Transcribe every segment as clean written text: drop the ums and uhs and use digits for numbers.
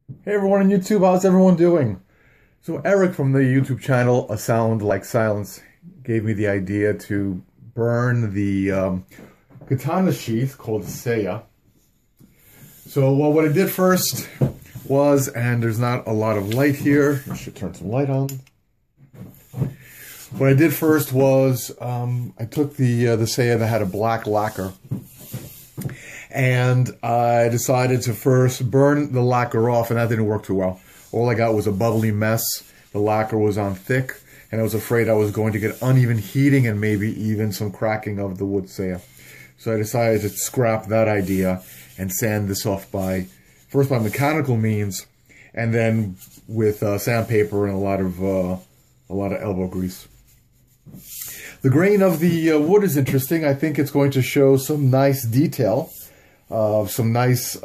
Hey everyone on YouTube, how's everyone doing? So Erik from the YouTube channel A Sound Like Silence gave me the idea to burn the katana sheath called Seiya. So what I did first was, and there's not a lot of light here, I should turn some light on. What I did first was I took the Seiya that had a black lacquer, and I decided to first burn the lacquer off, and that didn't work too well. All I got was a bubbly mess. The lacquer was on thick, and I was afraid I was going to get uneven heating and maybe even some cracking of the wood Seiya. So I decided to scrap that idea and sand this off first by mechanical means, and then with sandpaper and a lot of elbow grease. The grain of the wood is interesting. I think it's going to show some nice detail. Some nice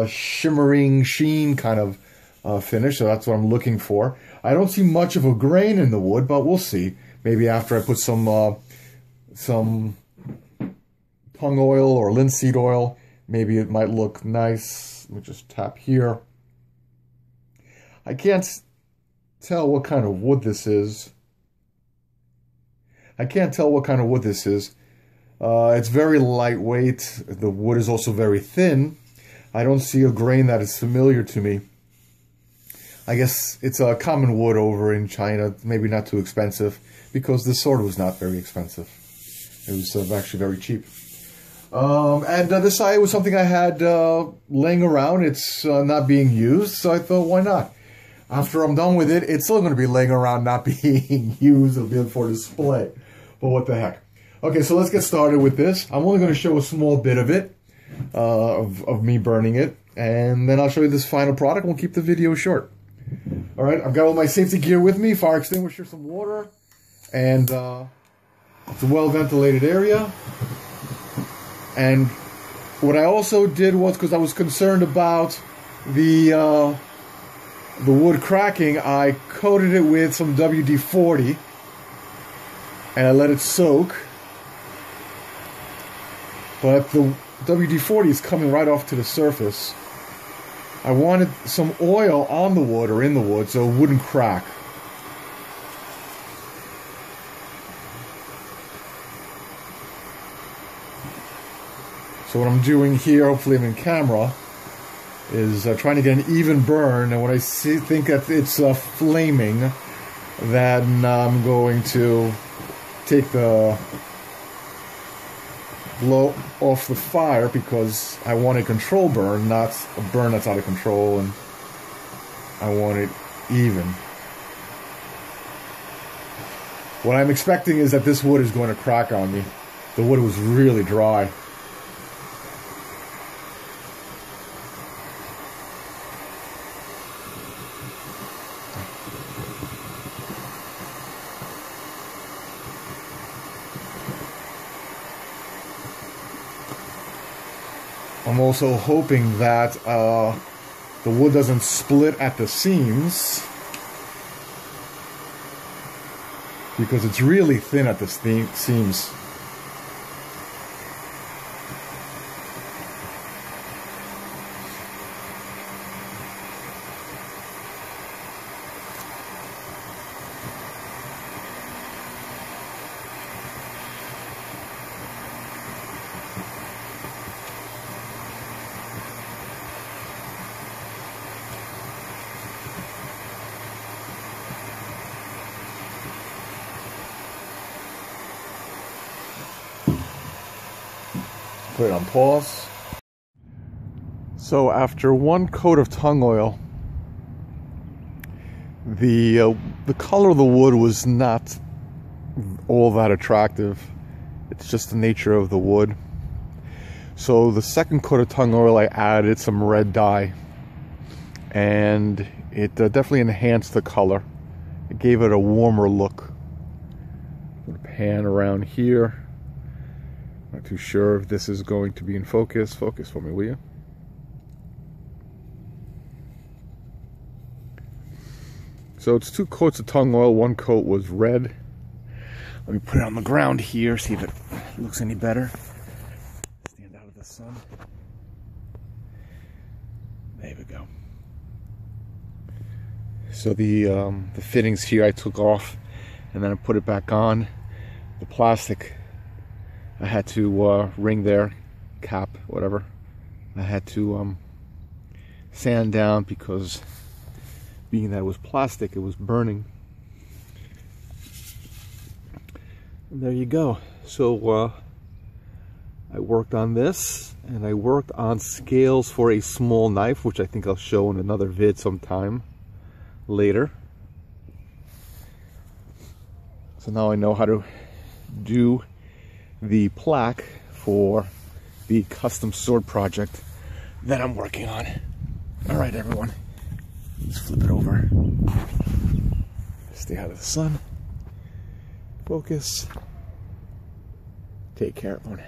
shimmering sheen kind of finish, so that's what I'm looking for. I don't see much of a grain in the wood, but we'll see. Maybe after I put some tung oil or linseed oil, maybe it might look nice. Let me just tap here. I can't tell what kind of wood this is. It's very lightweight. The wood is also very thin. I don't see a grain that is familiar to me. I guess it's a common wood over in China, maybe not too expensive, because this sword was not very expensive. It was actually very cheap. And this side was something I had laying around. It's not being used, so I thought, why not? After I'm done with it, it's still going to be laying around, not being used. It'll be for display. But what the heck. Okay, so let's get started with this. I'm only going to show a small bit of it, of me burning it, and then I'll show you this final product, and we'll keep the video short. All right, I've got all my safety gear with me, fire extinguisher, some water, and it's a well-ventilated area. And what I also did was, because I was concerned about the wood cracking, I coated it with some WD-40, and I let it soak. But the WD-40 is coming right off to the surface. I wanted some oil on the wood or in the wood so it wouldn't crack. So what I'm doing here, hopefully I'm in camera, is trying to get an even burn. And when I think that it's flaming, then I'm going to take the blow off the fire, because I want a control burn, not a burn that's out of control, and I want it even. What I'm expecting is that this wood is going to crack on me. The wood was really dry. I'm also hoping that the wood doesn't split at the seams, because it's really thin at the seams. Put it on pause. So after one coat of tung oil, the color of the wood was not all that attractive. It's just the nature of the wood. So the second coat of tung oil, I added some red dye, and it definitely enhanced the color. It gave it a warmer look. Put a pan around here. Not too sure if this is going to be in focus. Focus for me, will you? So it's 2 coats of tung oil. One coat was red. Let me put it on the ground here, see if it looks any better. Stand out of the sun. There we go. So the fittings here I took off, and then I put it back on. The plastic I had to ring there, cap, whatever. I had to sand down because being that it was plastic, it was burning. And there you go. So I worked on this, and I worked on scales for a small knife, which I think I'll show in another vid sometime later. So now I know how to do the plaque for the custom sword project that I'm working on. All right, everyone, let's flip it over. Stay out of the sun. Focus. Take care, everyone.